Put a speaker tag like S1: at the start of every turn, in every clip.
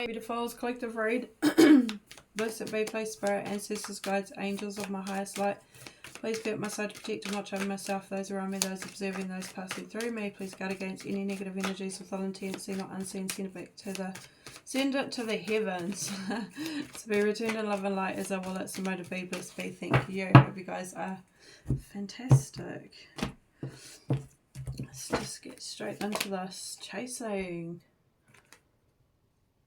S1: Beautifuls, collective read. Blessed be, please, spirit, ancestors, guides, angels of my highest light. Please be at my side to protect and watch over myself, those around me, those observing, those passing through me. Please guard against any negative energies with ill intent, seen or unseen. Send it to the heavens to be returned in love and light as I will. It's a motive be, blessed be. Thank you. Hope you guys are fantastic. Let's just get straight into this. Chasing.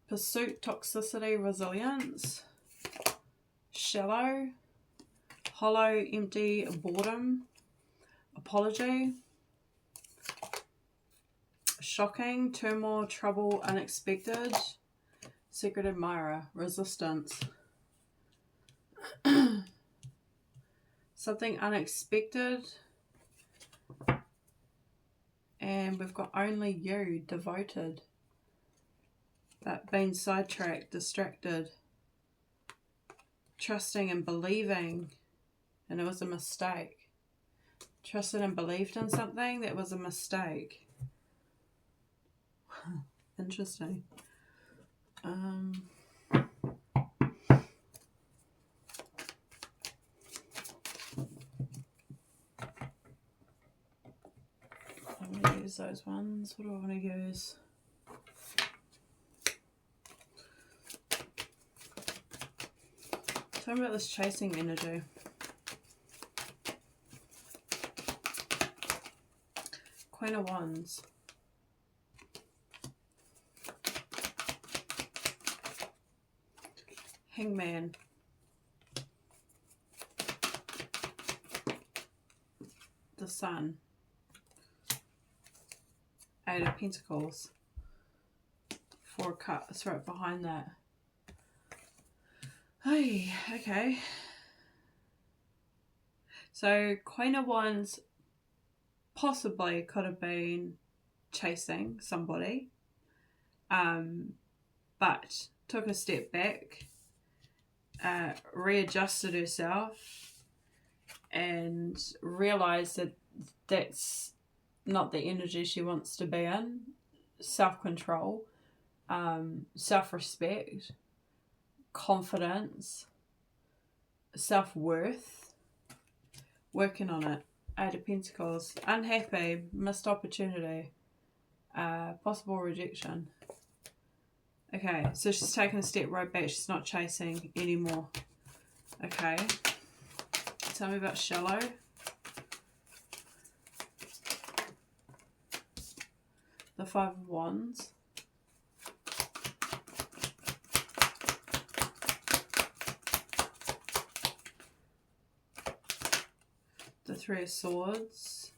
S1: Pursuit, toxicity, resilience. Shallow. Hollow, empty, boredom. Apology. Shocking, turmoil, trouble, unexpected. Secret admirer, resistance. Something unexpected. And we've got only you, devoted. But being sidetracked, distracted. Trusting and believing. And it was a mistake. Trusted and believed in something that was a mistake. Interesting. I'm going to use those ones. What do I want to use? Tell me about this chasing energy. Queen of Wands. Hangman. The Sun. Eight of Pentacles. Four of Cups right behind that. Hey, okay. So Queen of Wands possibly could have been chasing somebody, but took a step back, readjusted herself, and realised that that's not the energy she wants to be in. Self-control, self-respect, confidence, self-worth, working on it. Eight of Pentacles, unhappy, missed opportunity, possible rejection. Okay, so she's taken a step right back. She's not chasing anymore. Okay, tell me about shallow. The Five of Wands. The Three of Swords.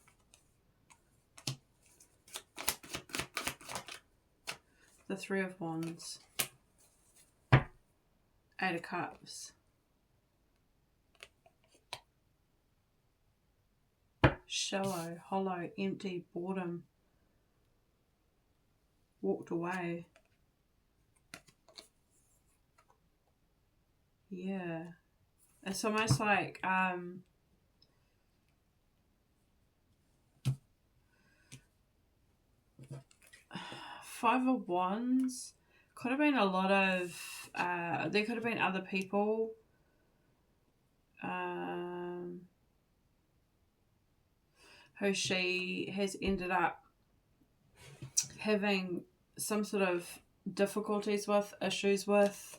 S1: The Three of Wands. Eight of Cups. Shallow, hollow, empty, boredom. Walked away. Yeah. It's almost like Five of Wands could have been a lot of there could have been other people who she has ended up having some sort of difficulties with, issues with,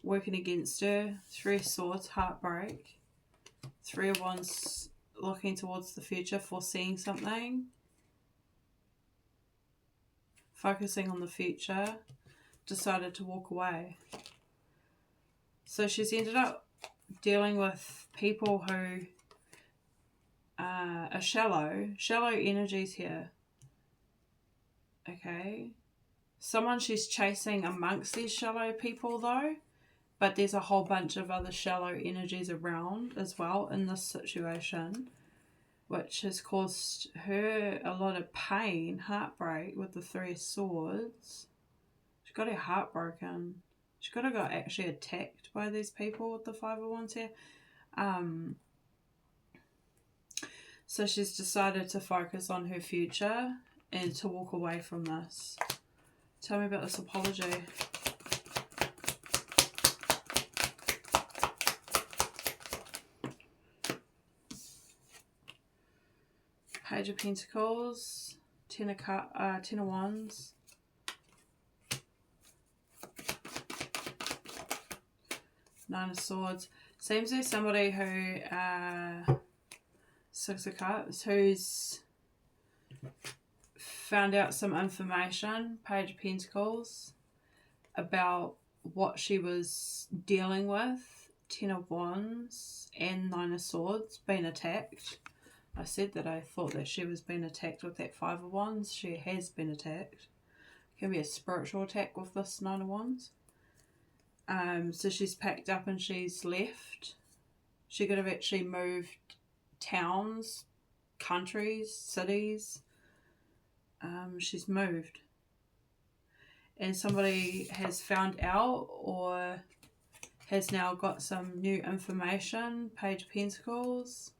S1: working against her. Three of Swords, heartbreak. Three of Wands, looking towards the future, foreseeing something. Focusing on the future, decided to walk away. So she's ended up dealing with people who are shallow energies here. Okay. Someone she's chasing amongst these shallow people though, but there's a whole bunch of other shallow energies around as well in this situation, which has caused her a lot of pain, heartbreak with the Three of Swords. She got her heart broken. She could have got actually attacked by these people with the Five of Wands here. So she's decided to focus on her future and to walk away from this. Tell me about this apology. Page of Pentacles, Ten of Wands, Nine of Swords. Seems there's somebody who, Six of Cups, who's found out some information, Page of Pentacles, about what she was dealing with, Ten of Wands and Nine of Swords, being attacked. I said that I thought that she was being attacked with that Five of Wands. She has been attacked. It can be a spiritual attack with this Nine of Wands. So she's packed up and she's left. She could have actually moved towns, countries, cities. She's moved. And somebody has found out or has now got some new information. Page of Pentacles.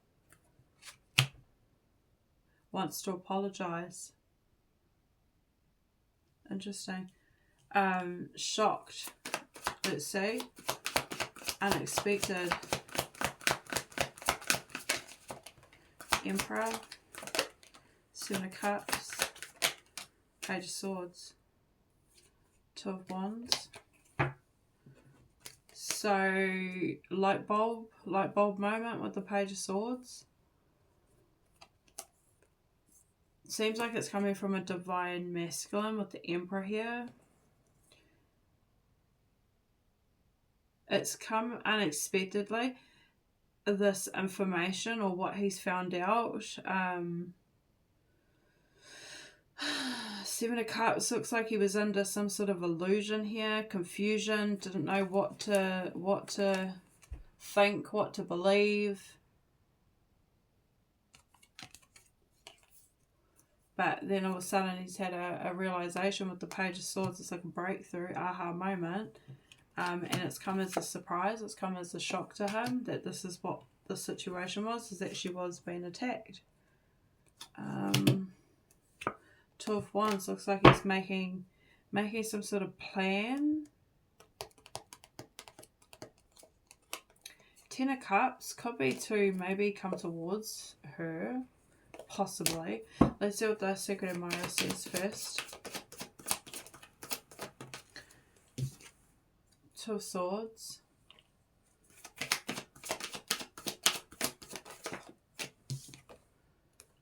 S1: Wants to apologize. Interesting. Shocked. Let's see. Unexpected. Emperor. Seven of Cups. Page of Swords. Two of Wands. So, light bulb moment with the Page of Swords. Seems like it's coming from a divine masculine with the Emperor here. It's come unexpectedly, this information or what he's found out. Seven of Cups looks like he was under some sort of illusion here, confusion, didn't know what to think, what to believe. But then all of a sudden he's had a realization with the Page of Swords. It's like a breakthrough, aha moment. And it's come as a surprise. It's come as a shock to him that this is what the situation was, is that she was being attacked. Two of Wands looks like he's making some sort of plan. Ten of Cups could be to maybe come towards her. Possibly. Let's see what the Secret Admirer says first. Two of Swords.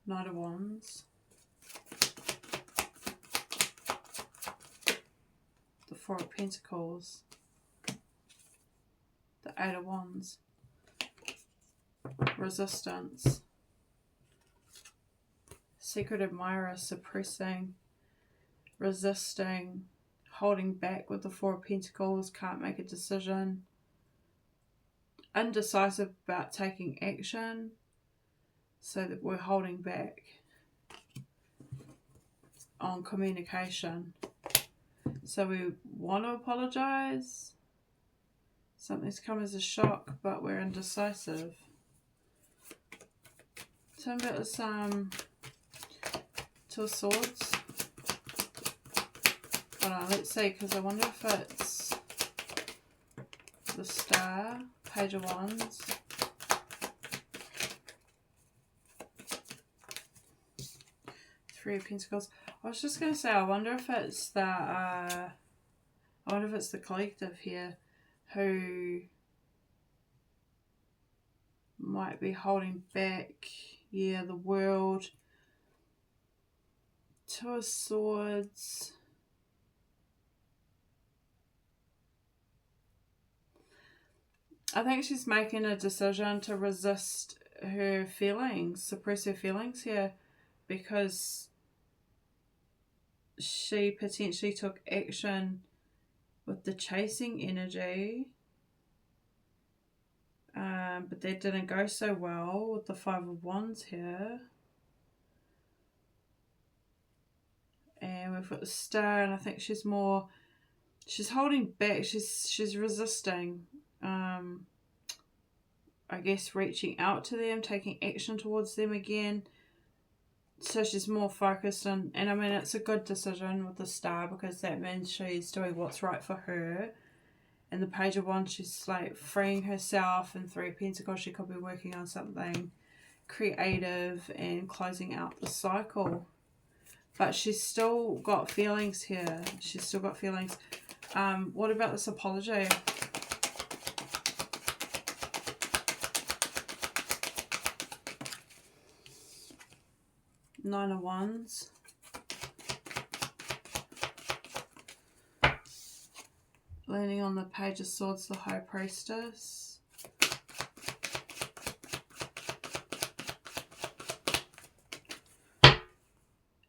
S1: Knight of Wands. The Four of Pentacles. The Eight of Wands. Resistance. Secret Admirer, suppressing, resisting, holding back with the Four of Pentacles, can't make a decision, indecisive about taking action, so that we're holding back on communication. So we want to apologise, something's come as a shock, but we're indecisive. Tell me about this Two of Swords. Hold on, let's see, because I wonder if it's the Star, Page of Wands, Three of Pentacles. I was just going to say, I wonder if it's the collective here who might be holding back. Yeah, the world. Two of Swords. I think she's making a decision to resist her feelings, suppress her feelings here, because she potentially took action with the chasing energy, but that didn't go so well with the Five of Wands here. And we've got the Star, and I think she's holding back, she's resisting, I guess reaching out to them, taking action towards them again. So she's more focused on, and I mean, it's a good decision with the Star, because that means she's doing what's right for her. And the Page of Wands, she's like freeing herself, and Three of Pentacles, she could be working on something creative and closing out the cycle. But she's still got feelings here. She's still got feelings. What about this apology? Nine of Wands. Landing on the Page of Swords, the High Priestess.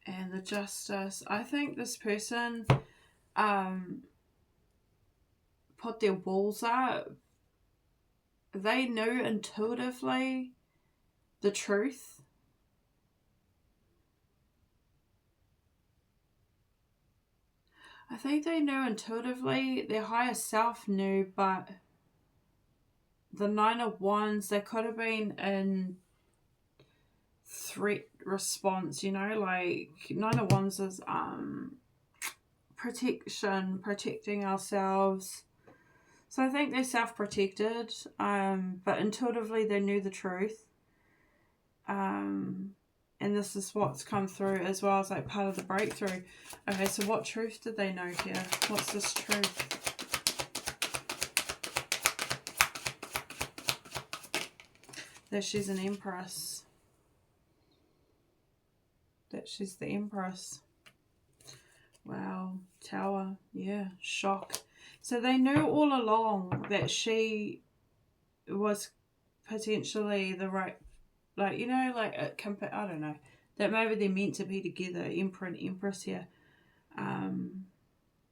S1: And the Justice. I think this person put their walls up. They knew intuitively the truth. I think they knew intuitively, their higher self knew, but the Nine of Wands, they could have been in threat response, you know, like Nine of Wands is protection, protecting ourselves. So I think they're self-protected, but intuitively they knew the truth. And this is what's come through as well as like part of the breakthrough. Okay, so what truth did they know here? What's this truth? That she's an Empress. That she's the Empress. Wow. Tower. Yeah. Shock. So they knew all along that she was potentially the right, like, you know, like, I don't know, that maybe they're meant to be together, Emperor and Empress here.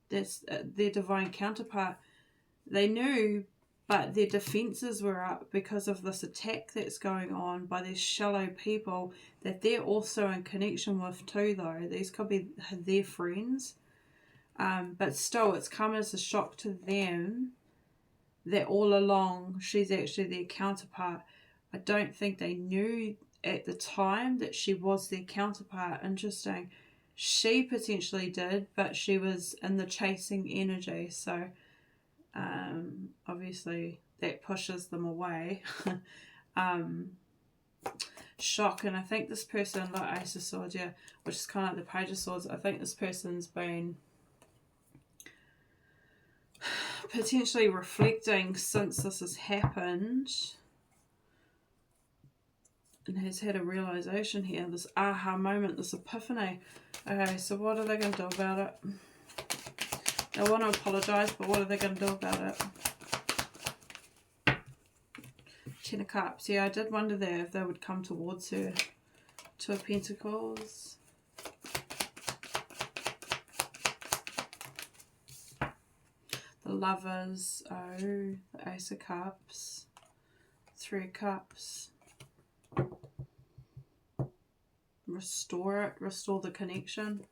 S1: That's their divine counterpart. They knew, but their defenses were up because of this attack that's going on by these shallow people that they're also in connection with too, though. These could be their friends. But still, it's come as a shock to them that all along she's actually their counterpart. I don't think they knew at the time that she was their counterpart. Interesting. She potentially did, but she was in the chasing energy. So, obviously, that pushes them away. Shock. And I think this person, like Ace of Swords, yeah, which is kind of like the Page of Swords, I think this person's been potentially reflecting since this has happened and has had a realization here, this aha moment, this epiphany. Okay, so what are they going to do about it? They want to apologize, but what are they going to do about it? Ten of Cups. Yeah, I did wonder there if they would come towards her. Two of Pentacles. The Lovers. Oh, the Ace of Cups. Three of Cups. Restore it. Restore the connection.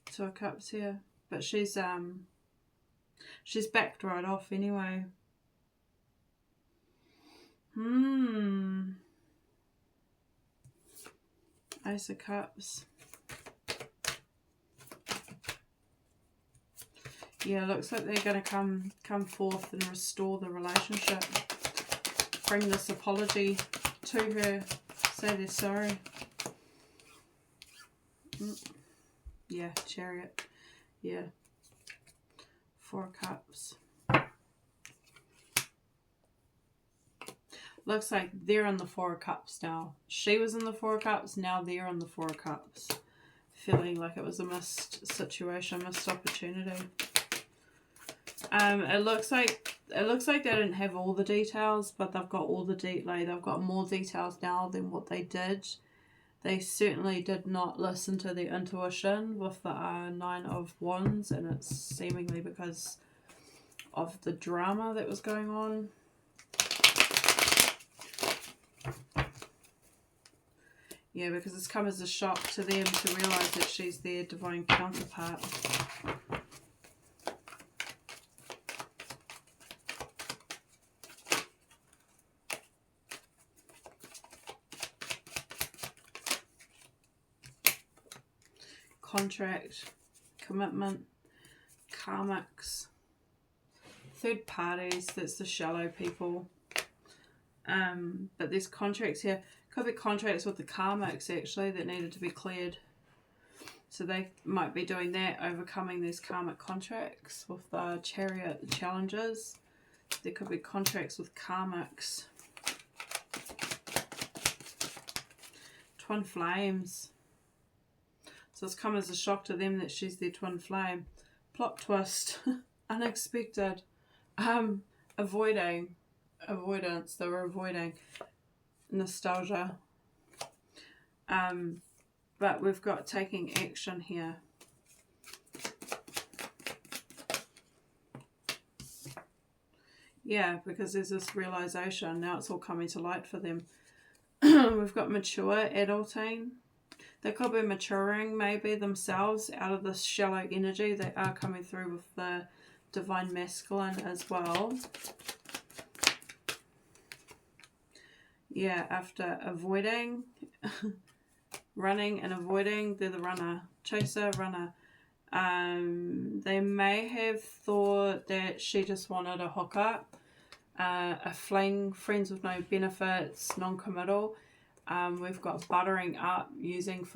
S1: Two of Cups here. But she's backed right off anyway. Ace of Cups. Yeah, looks like they're going to come forth and restore the relationship. Bring this apology to her. Say they're sorry. Yeah, Chariot. Yeah. Four of Cups. Looks like they're in the Four of Cups now. She was in the Four of Cups, now they're in the Four of Cups. Feeling like it was a missed situation, missed opportunity. It looks like they didn't have all the details, but they've got all the they've got more details now than what they did. They certainly did not listen to their intuition with the Nine of Wands, and it's seemingly because of the drama that was going on. Yeah, because it's come as a shock to them to realise that she's their divine counterpart. contract, commitment, karmics, third parties, that's the shallow people. But there's contracts here. Could be contracts with the karmics actually that needed to be cleared. So they might be doing that, overcoming these karmic contracts with the chariot challenges. There could be contracts with karmics. Twin flames. So it's come as a shock to them that she's their twin flame. Plot twist. Unexpected. Avoidance. They were avoiding. Nostalgia. But we've got taking action here. Yeah, because there's this realization. Now it's all coming to light for them. We've got mature, adulting. They could be maturing maybe themselves out of this shallow energy. They are coming through with the divine masculine as well. Yeah, after avoiding, running and avoiding, they're the runner. Chaser, runner. They may have thought that she just wanted a hookup, a fling, friends with no benefits, non-committal. We've got buttering up, using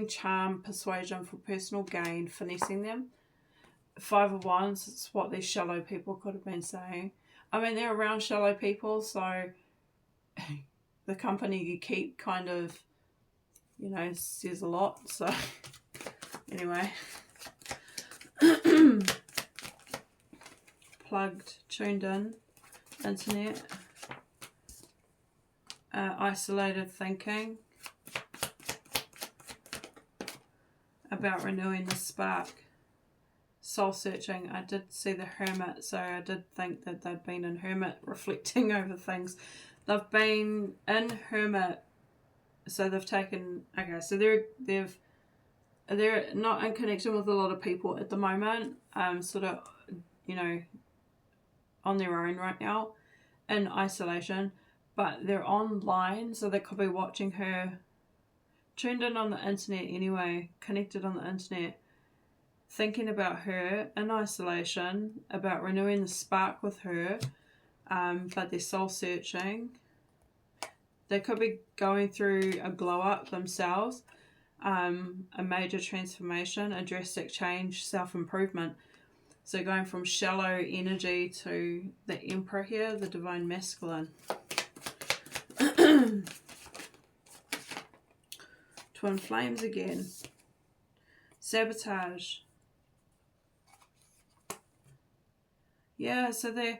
S1: charm, persuasion for personal gain, finessing them. 5 of Wands, it's what these shallow people could have been saying. I mean, they're around shallow people, so the company you keep kind of, you know, says a lot. So anyway, plugged, tuned in, internet, isolated thinking about renewing the spark. Soul searching. I did see the Hermit, so I did think that they'd been in Hermit reflecting over things. They've been in Hermit, so they've taken, okay, so they're not in connection with a lot of people at the moment, sort of, you know, on their own right now, in isolation, but they're online, so they could be watching her, tuned in on the internet anyway, connected on the internet, thinking about her in isolation, about renewing the spark with her, but they're soul searching. They could be going through a glow up themselves, a major transformation, a drastic change, self-improvement. So going from shallow energy to the Emperor here, the divine masculine. Twin flames again. Sabotage. Yeah, so they're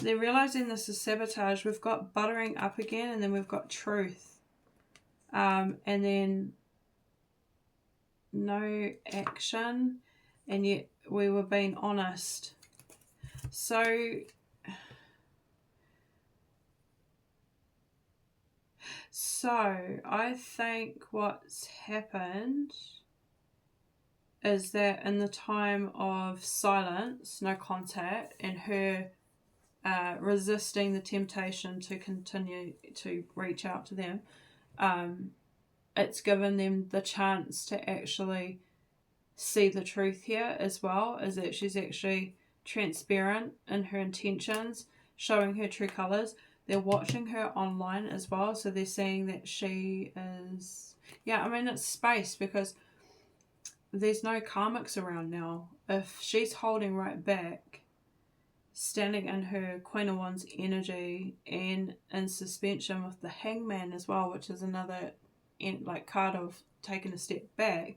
S1: realizing this is sabotage. We've got buttering up again, and then we've got truth. And then no action, and yet we were being honest. So I think what's happened is that in the time of silence, no contact, and her resisting the temptation to continue to reach out to them, it's given them the chance to actually see the truth here as well, is that she's actually transparent in her intentions, showing her true colours. They're watching her online as well, so they're seeing that she is, yeah, I mean, it's space, because there's no karmics around now. If she's holding right back, standing in her Queen of Wands energy, and in suspension with the Hangman as well, which is another card of taking a step back,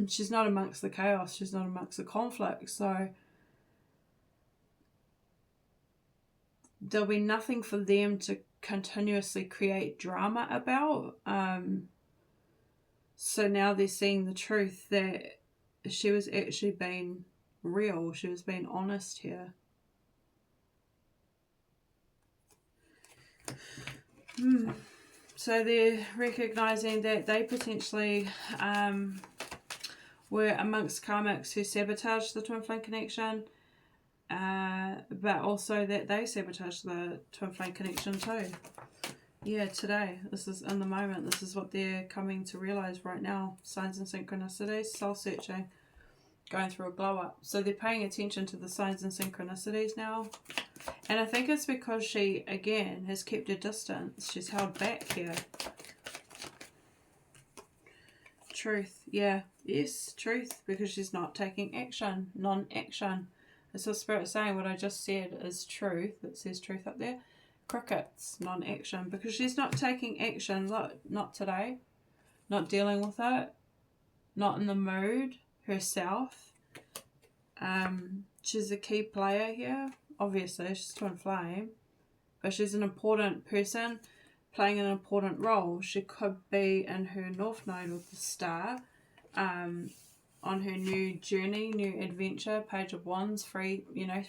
S1: she's not amongst the chaos, she's not amongst the conflict, so there'll be nothing for them to continuously create drama about. So now they're seeing the truth that she was actually being real. She was being honest here. So they're recognizing that they potentially were amongst karmics who sabotaged the twin flame connection, but also that they sabotaged the twin flame connection too. Yeah, today. This is in the moment. This is what they're coming to realize right now. Signs and synchronicities, soul searching, going through a glow up. So they're paying attention to the signs and synchronicities now. And I think it's because she, again, has kept her distance. She's held back here. Truth. Yeah. Yes, truth. Because she's not taking action. Non-action. It's the Spirit saying what I just said is truth. It says truth up there. Crickets. Non-action. Because she's not taking action. Look, not today. Not dealing with it. Not in the mood. Herself. She's a key player here. Obviously, she's twin flame. But she's an important person playing an important role. She could be in her North Node with the Star, on her new journey, new adventure, Page of Wands, free,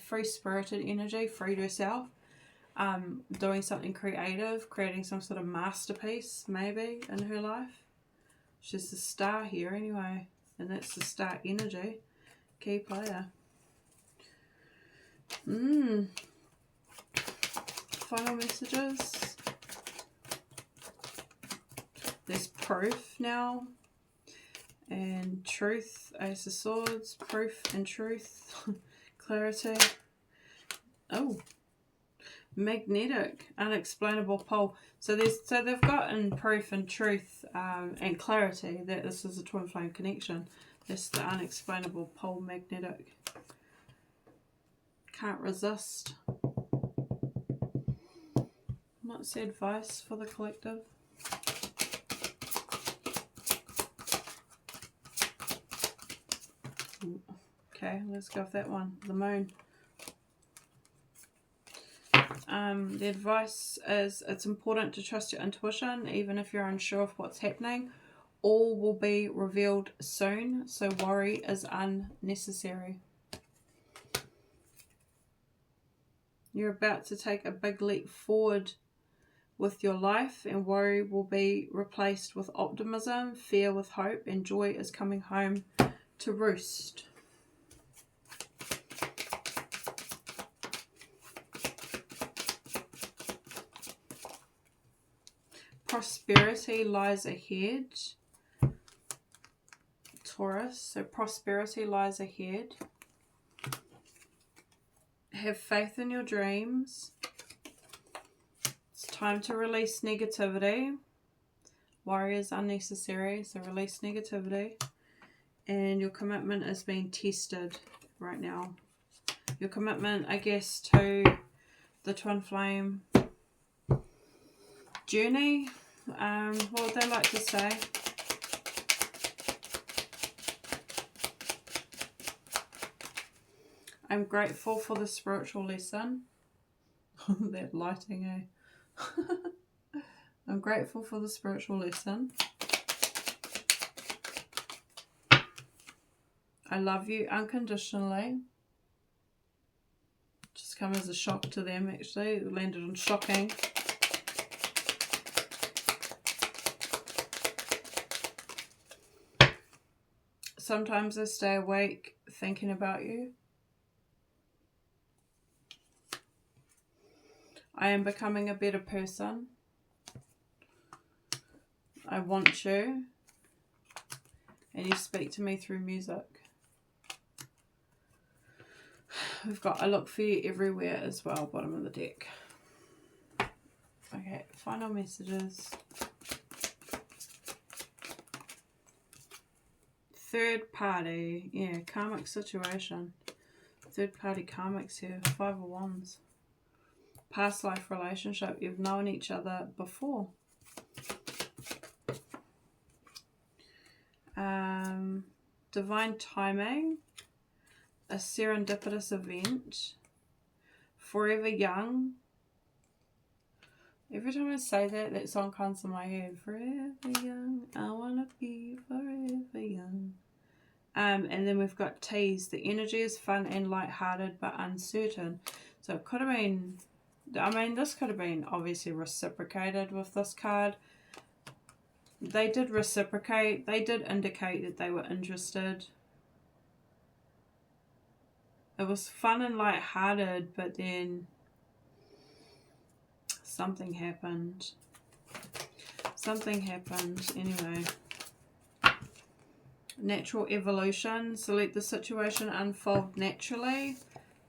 S1: free spirited energy, freed herself, doing something creative, creating some sort of masterpiece maybe in her life. She's the Star here anyway, and that's the Star energy, key player. Final messages. There's proof now. And truth. Ace of Swords. Proof and truth. Clarity. Oh. Magnetic. Unexplainable pole. So they've gotten proof and truth and clarity that this is a twin flame connection. That's the unexplainable pole magnetic. Can't resist. What's the advice for the collective? Okay, let's go with that one. The moon. The advice is it's important to trust your intuition, even if you're unsure of what's happening. All will be revealed soon, so worry is unnecessary. You're about to take a big leap forward with your life, and worry will be replaced with optimism, fear with hope, and joy is coming home to roost. Prosperity lies ahead. Taurus, so prosperity lies ahead. Have faith in your dreams. It's time to release negativity. Worry is unnecessary, so release negativity. And your commitment is being tested right now. Your commitment, I guess, to the twin flame journey. What would they like to say? I'm grateful for the spiritual lesson. That lighting, eh? I'm grateful for the spiritual lesson. I love you unconditionally. Just come as a shock to them, actually. It landed on shocking. Sometimes I stay awake thinking about you. I am becoming a better person. I want you. And you speak to me through music. We've got I look for you everywhere as well, bottom of the deck. Okay, final messages. Third party. Yeah, karmic situation. Third party karmics here. 5 of Wands. Past life relationship. You've known each other before. Divine timing. A serendipitous event. Forever young. Every time I say that, that song comes in my head. Forever young, I want to be forever young. And then we've got tease. The energy is fun and lighthearted but uncertain. So it could have been, I mean, this could have been obviously reciprocated with this card. They did reciprocate. They did indicate that they were interested. It was fun and lighthearted, but then something happened. Something happened anyway. Natural evolution. So let the situation unfold naturally.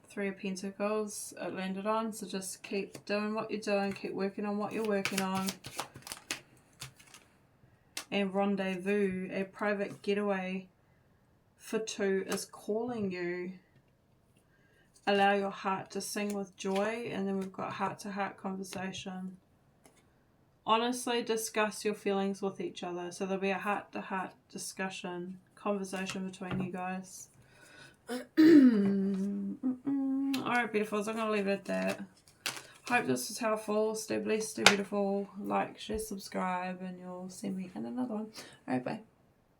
S1: 3 of Pentacles it landed on. So just keep doing what you're doing. Keep working on what you're working on. And rendezvous. A private getaway for 2 is calling you. Allow your heart to sing with joy. And then we've got heart-to-heart conversation. Honestly discuss your feelings with each other. So there'll be a heart-to-heart discussion, conversation between you guys. Alright, beautifuls, I'm going to leave it at that. Hope this was helpful. Stay blessed, stay beautiful. Like, share, subscribe, and you'll see me in another one. Alright, bye.